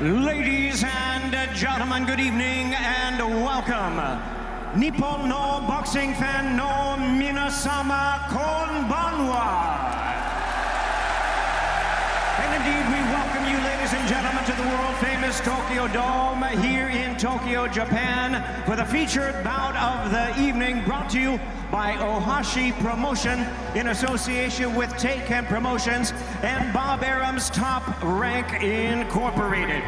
Ladies and gentlemen, good evening and welcome. Nippon no boxing fan no minasama konbanwa. And indeed, we welcome you, ladies and gentlemen, to the world-famous Tokyo Dome here in Tokyo, Japan, for the featured bout of the evening, brought to you by Ohashi Promotion in association with Teiken Promotions and Bob Arum's Top Rank Incorporated.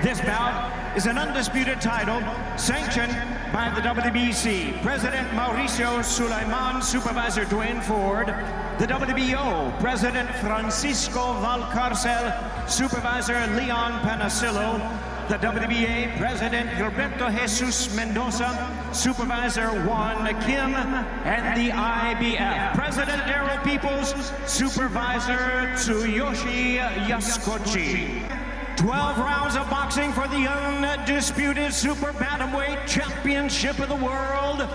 This bout is an undisputed title sanctioned by the WBC, President Mauricio Sulaiman, Supervisor Dwayne Ford, the WBO, President Francisco Valcarcel, Supervisor Leon Panasillo, the WBA, President Gilberto Jesus Mendoza, Supervisor Juan Kim, and the IBF, President Daryl Peoples, Supervisor Tsuyoshi Yasukochi. 12 rounds of boxing for the undisputed Super Bantamweight Championship of the World.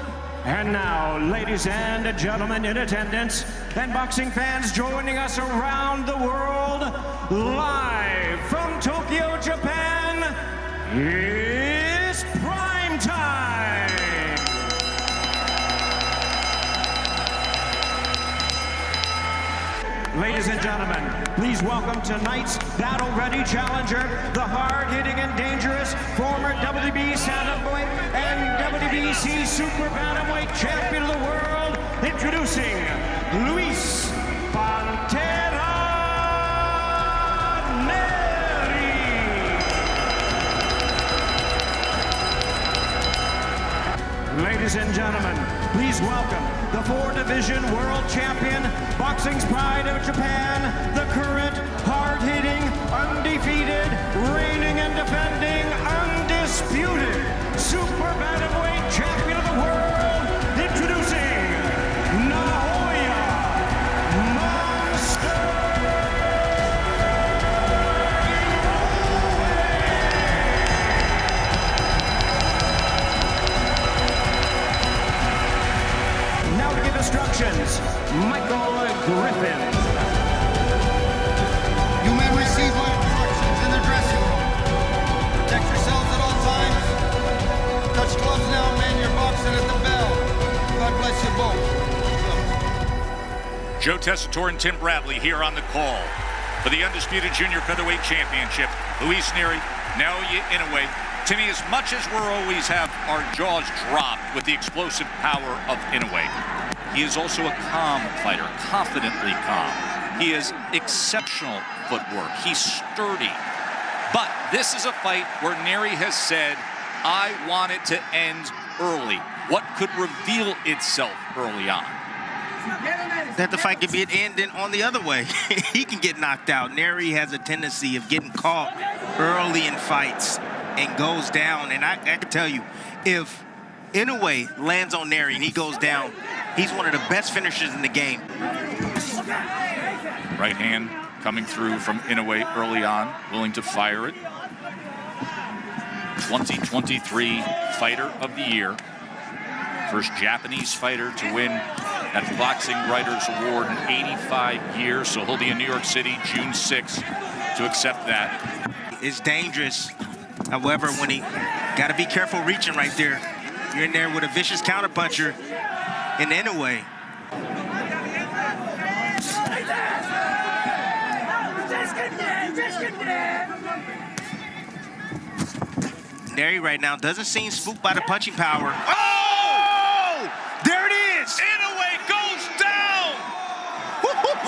And now, ladies and gentlemen in attendance, and boxing fans joining us around the world, live from Tokyo, Japan, it's prime time! Ladies and gentlemen, please welcome tonight's battle-ready challenger, the hard-hitting and dangerous former WBC Bantamweight and WBC Super Bantamweight Champion of the World, introducing Luis Nery. Ladies and gentlemen, please welcome the four-division world champion, boxing's pride of Japan, the current, hard-hitting, undefeated, reigning and defending, undisputed Super Bantamweight Champion of the World, introducing Naoya instructions, Michael Griffin. You may receive my instructions in the dressing room. Protect yourselves at all times. Touch gloves now, man. You're boxing at the bell. God bless you both. Joe Tessitore and Tim Bradley here on the call for the undisputed Junior Featherweight Championship. Luis Nery, Naoya Inoue. Timmy, as much as we're always have our jaws dropped with the explosive power of Inoue, he is also a calm fighter, confidently calm. He has exceptional footwork. He's sturdy. But this is a fight where Nery has said, I want it to end early. What could reveal itself early on? That the fight could be an end on the other way. He can get knocked out. Nery has a tendency of getting caught early in fights and goes down. And I can tell you, if Inoue lands on Nery and he goes down, he's one of the best finishers in the game. Right hand coming through from Inoue early on, willing to fire it. 2023 Fighter of the Year. First Japanese fighter to win that Boxing Writers Award in 85 years. So he'll be in New York City June 6th to accept that. It's dangerous. However, when he got to be careful reaching right there. You're in there with a vicious counterpuncher in Inoue. Nery right now doesn't seem spooked by the punching power. Oh! There it is! Inoue goes down!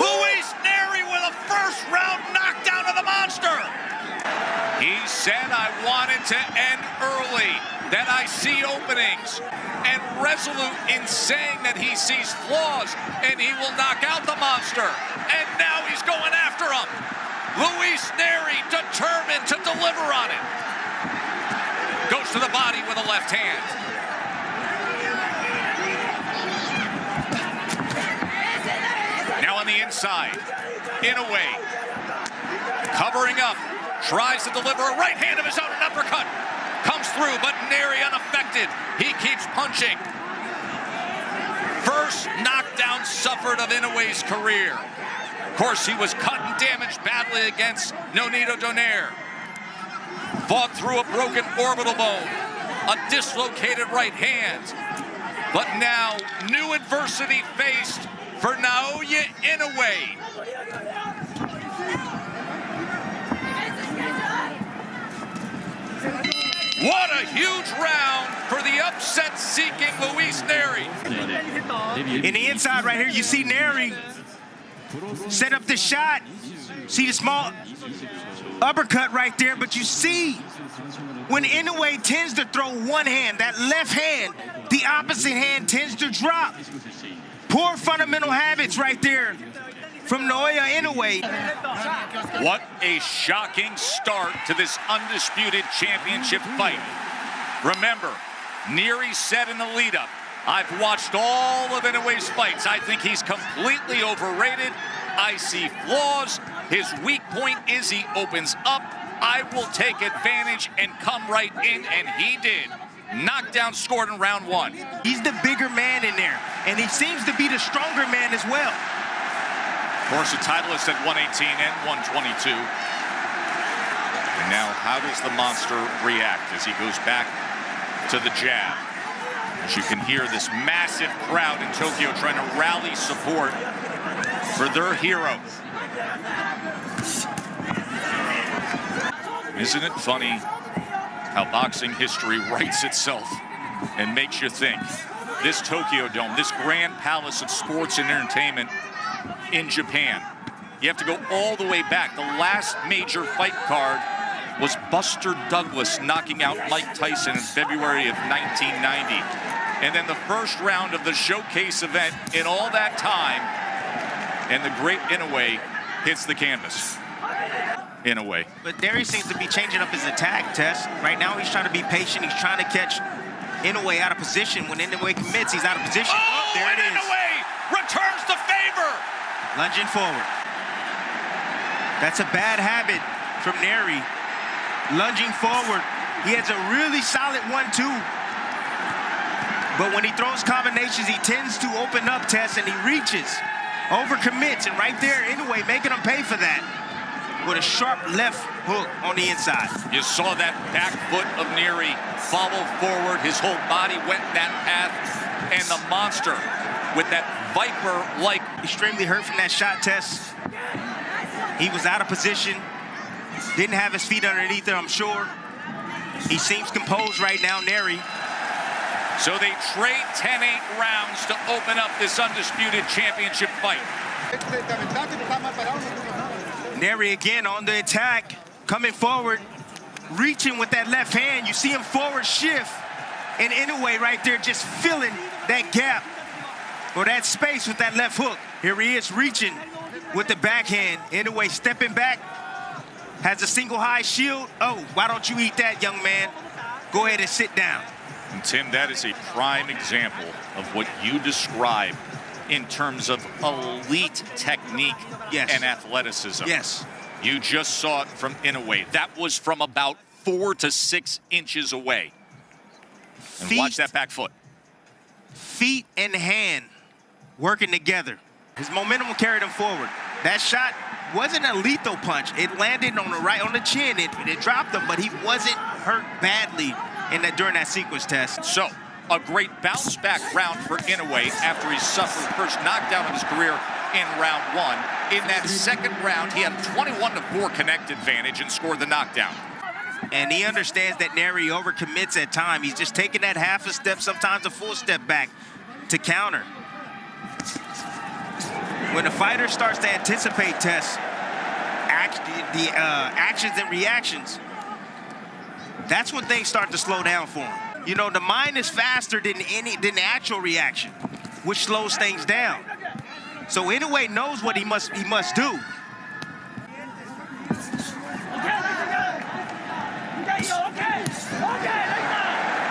Luis Nery with a first-round knockdown of the monster! He said, I want it to end early, that I see openings, and resolute in saying that he sees flaws and he will knock out the monster. And now he's going after him. Luis Nery determined to deliver on it. Goes to the body with a left hand. Now on the inside, Inoue covering up. Tries to deliver a right hand of his own, an uppercut. Comes through, but Nery unaffected. He keeps punching. First knockdown suffered of Inoue's career. Of course, he was cut and damaged challenged battling against Nonito Donaire. Fought through a broken orbital bone, a dislocated right hand. But now, new adversity faced for Naoya Inoue. What a huge round for the upset-seeking Luis Nery. In the inside right here, you see Nery set up the shot. See the small uppercut right there, but you see when Inoue tends to throw one hand, that left hand, the opposite hand tends to drop. Poor fundamental habits right there from Naoya Inoue. What a shocking start to this undisputed championship fight. Remember, Nery said in the lead-up, I've watched all of Inoue's fights. I think he's completely overrated. I see flaws. His weak point is he opens up. I will take advantage and come right in, and he did. Knockdown scored in round one. He's the bigger man in there, and he seems to be the stronger man as well. Of course, the title is at 118 and 122. And now, how does the monster react as he goes back to the jab? As you can hear this massive crowd in Tokyo trying to rally support for their hero. Isn't it funny how boxing history writes itself and makes you think? This Tokyo Dome, this grand palace of sports and entertainment in Japan. You have to go all the way back. The last major fight card was Buster Douglas knocking out Mike Tyson in February of 1990. And then the first round of the showcase event in all that time, and the great Inoue hits the canvas. Inoue. But Nery seems to be changing up his attack, Tess. Right now he's trying to be patient. He's trying to catch Inoue out of position. When Inoue commits, he's out of position. Oh, there it is. Inoue returns the favor. Lunging forward. That's a bad habit from Nery. Lunging forward. He has a really solid 1-2. But when he throws combinations, he tends to open up, Tess, and he reaches. Overcommits, and right there, Inoue making him pay for that with a sharp left hook on the inside. You saw that back foot of Nery follow forward. His whole body went that path, and the monster with that viper-like. Extremely hurt from that shot, Tess. He was out of position. Didn't have his feet underneath it, I'm sure. He seems composed right now, Nery. So they trade 10-8 rounds to open up this undisputed championship fight. Nery again on the attack, coming forward, reaching with that left hand. You see him forward shift, and Inoue right there just filling that gap or that space with that left hook. Here he is reaching with the backhand. Inoue stepping back, has a single high shield. Oh, why don't you eat that, young man? Go ahead and sit down. And Tim, that is a prime example of what you described in terms of elite technique and athleticism. Yes. You just saw it from Inoue. That was from about 4 to 6 inches away. And watch that back foot. Feet and hand working together. His momentum carried him forward. That shot wasn't a lethal punch. It landed on the chin. It dropped him, but he wasn't hurt badly during that sequence, Test. So, a great bounce back round for Inoue after he suffered the first knockdown of his career in round one. In that second round, he had a 21-4 connect advantage and scored the knockdown. And he understands that Nery overcommits at times. He's just taking that half a step, sometimes a full step back to counter. When a fighter starts to anticipate Tess, actions and reactions, that's when things start to slow down for him. You know, the mind is faster than the actual reaction, which slows things down. So Inoue knows what he must do.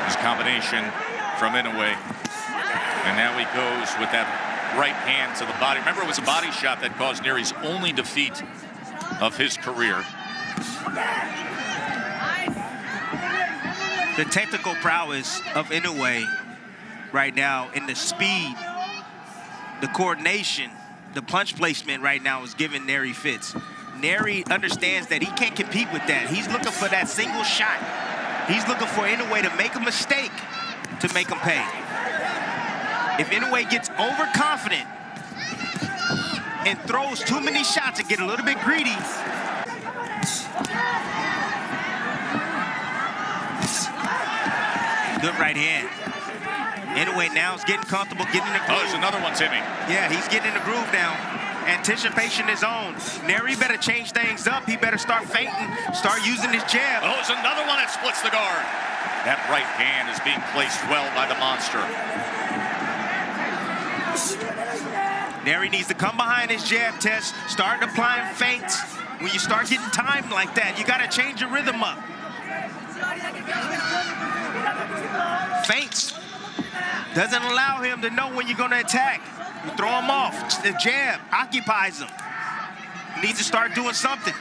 His combination from Inoue, and now he goes with that right hand to the body. Remember, it was a body shot that caused Nery's only defeat of his career. The technical prowess of Inoue right now, and the speed, the coordination, the punch placement right now is giving Nery fits. Nery understands that he can't compete with that. He's looking for that single shot. He's looking for Inoue to make a mistake to make him pay. If Inoue gets overconfident and throws too many shots and get a little bit greedy, good right hand. Inoue now is getting comfortable, getting in the groove. Oh, there's another one, Timmy. Yeah, he's getting in the groove now. Anticipation is on. Nery better change things up. He better start feinting, start using his jab. Oh, there's another one that splits the guard. That right hand is being placed well by the monster. Nery needs to come behind his jab test, start applying feints. When you start getting timed like that, you got to change your rhythm up. Feints doesn't allow him to know when you're going to attack. You throw him off. The jab occupies him. He needs to start doing something.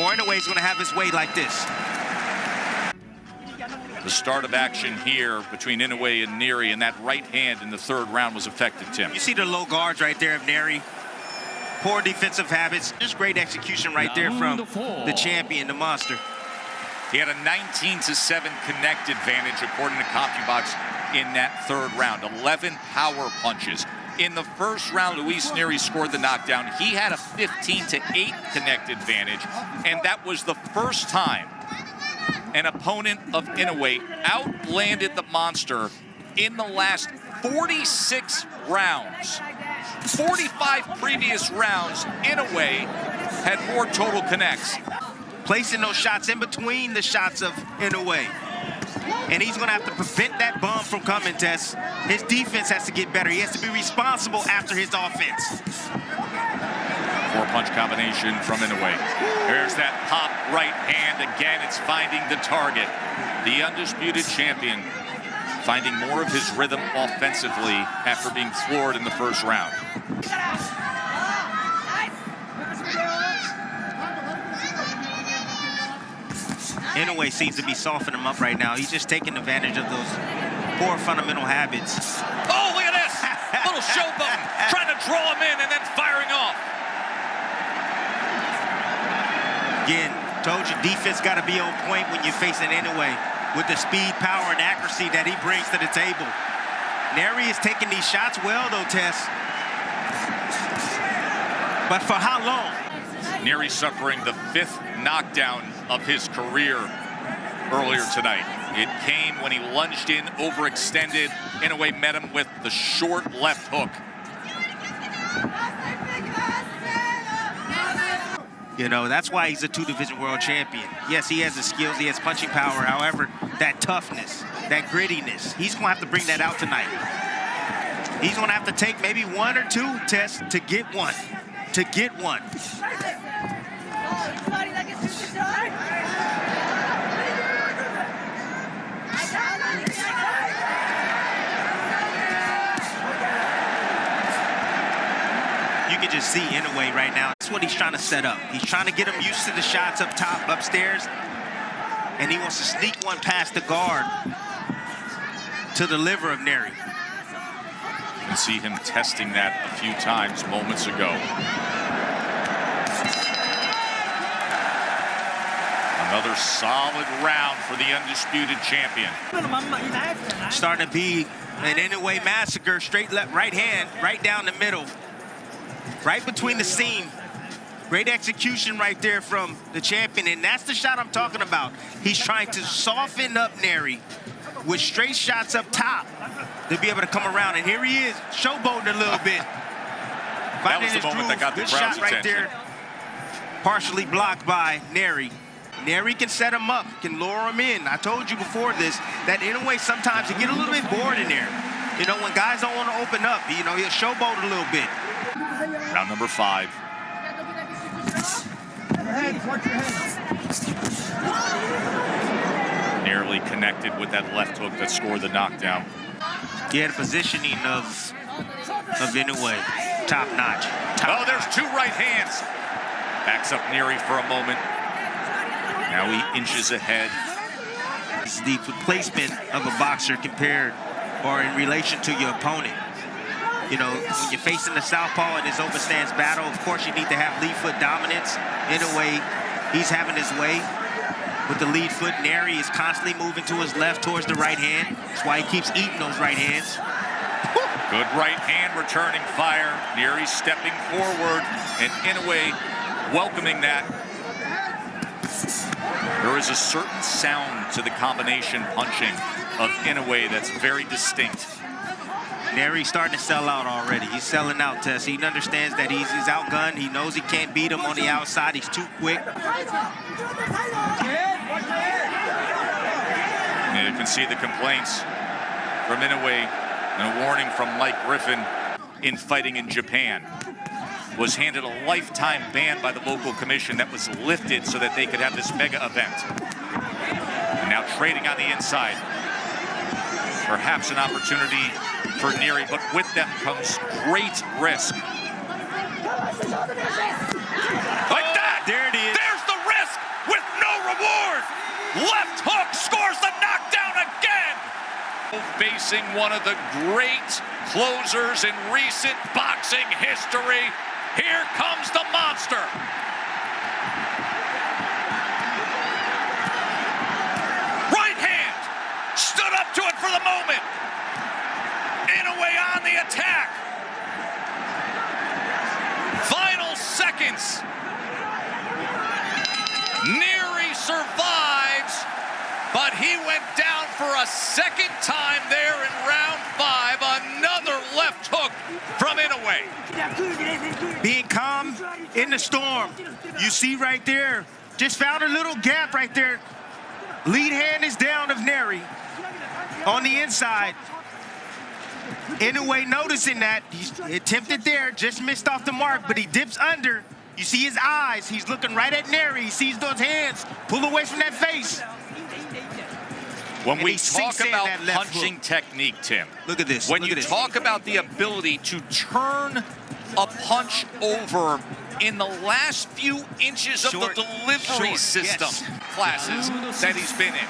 Or Inoue he's going to have his way like this. The start of action here between Inoue and Nery, and that right hand in the third round was effective, Tim. You see the low guards right there of Nery. Poor defensive habits. Just great execution right there from the champion, the monster. He had a 19-7 connect advantage, according to CompuBox, in that third round. 11 power punches. In the first round, Luis Nery scored the knockdown. He had a 15-8 connect advantage, and that was the first time an opponent of Inoue outlanded the monster in the last 46 rounds. 45 previous rounds, Inoue had more total connects. Placing those shots in between the shots of Inoue. And he's going to have to prevent that bump from coming, Tess. His defense has to get better. He has to be responsible after his offense. Four-punch combination from Inoue. There's that pop right hand. Again, it's finding the target. The undisputed champion finding more of his rhythm offensively after being floored in the first round. Inoue seems to be softening him up right now. He's just taking advantage of those poor fundamental habits. Oh, look at this! Little showboat, trying to draw him in and then firing off. Again, told you defense got to be on point when you're facing Inoue with the speed, power, and accuracy that he brings to the table. Nery is taking these shots well, though, Tess. But for how long? Nery suffering the 5th knockdown of his career earlier tonight. It came when he lunged in, overextended. Inoue met him with the short left hook. You know, that's why he's a 2-division world champion. Yes, he has the skills, he has punching power. However, that toughness, that grittiness, he's going to have to bring that out tonight. He's going to have to take maybe 1 or 2 tests to get one. To get one. You can just see Inoue right now. That's what he's trying to set up. He's trying to get him used to the shots up top, upstairs, and he wants to sneak one past the guard to the liver of Nery. You can see him testing that a few times moments ago. Another solid round for the undisputed champion. Starting to be an Inoue massacre. Straight left, right hand, right down the middle. Right between the seam. Great execution right there from the champion, and that's the shot I'm talking about. He's trying to soften up Nery with straight shots up top to be able to come around, and here he is, showboating a little bit. That was the moment that got the crowd's right attention. there, partially blocked by Nery. Nery can set him up, can lure him in. I told you before this, that Inoue sometimes you get a little bit bored in there. You know, when guys don't want to open up, you know, he'll showboat a little bit. Round number 5. Nearly connected with that left hook that scored the knockdown. He had a positioning of Inoue, top notch. Oh, there's 2 right hands. Backs up Nery for a moment. Now he inches ahead. It's the placement of a boxer compared or in relation to your opponent. You know, when you're facing the southpaw in this overstance battle, of course you need to have lead foot dominance. Inoue, he's having his way with the lead foot. Nery is constantly moving to his left towards the right hand. That's why he keeps eating those right hands. Good right hand returning fire. Nery stepping forward, and Inoue welcoming that. There is a certain sound to the combination punching of Inoue that's very distinct. Nery's starting to sell out already. He's selling out, Tess. He understands that he's outgunned. He knows he can't beat him on the outside. He's too quick. And you can see the complaints from Inoue and a warning from Mike Griffin in fighting in Japan. Was handed a lifetime ban by the local commission that was lifted so that they could have this mega event. And now trading on the inside. Perhaps an opportunity for Nery, but with them comes great risk. Like that! There it is. There's the risk with no reward! Left hook scores the knockdown again! Facing one of the great closers in recent boxing history. Here comes the monster. Right hand stood up to it for the moment. Inoue on the attack. Final seconds. Nery survives, but he went down for a second time there in round 5. Another left hook from Inoue. Being calm in the storm. You see right there, just found a little gap right there. Lead hand is down of Nery on the inside. Inoue noticing that. He's attempted there, just missed off the mark, but he dips under. You see his eyes. He's looking right at Nery. He sees those hands. Pull away from that face. When And we he talk sinks in about that left punching hook. technique, Tim. Look at this. When Look you at this. talk about the ability to turn a punch over in the last few inches of the delivery system classes that he's been in.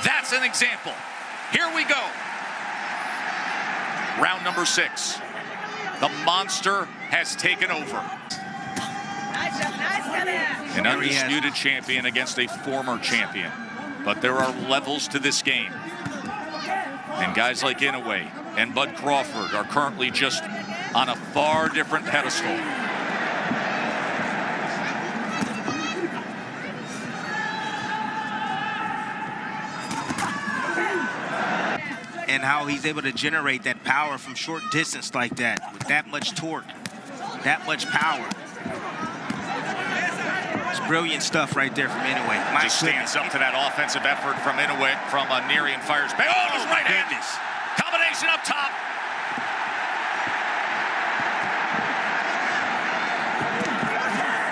That's an example. Here we go. Round number 6. The monster has taken over. An undisputed champion against a former champion. But there are levels to this game. And guys like Inoue and Bud Crawford are currently just on a far different pedestal. And how he's able to generate that power from short distance like that, with that much torque, that much power. It's brilliant stuff right there from Inoue. Just stands up to that offensive effort from Inoue, from Nery, and fires back. Oh, his right hand. Combination up top.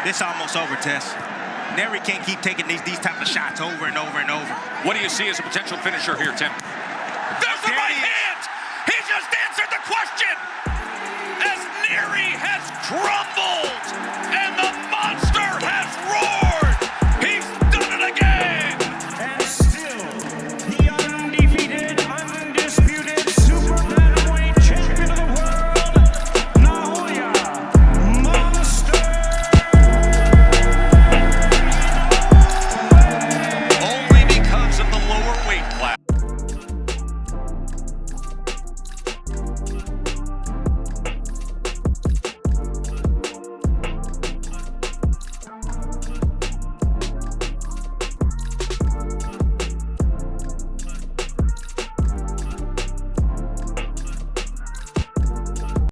This almost over, Tess. Nery can't keep taking these type of shots over and over and over. What do you see as a potential finisher here, Tim? There's the right hand! He just answered the question! As Nery has crumbled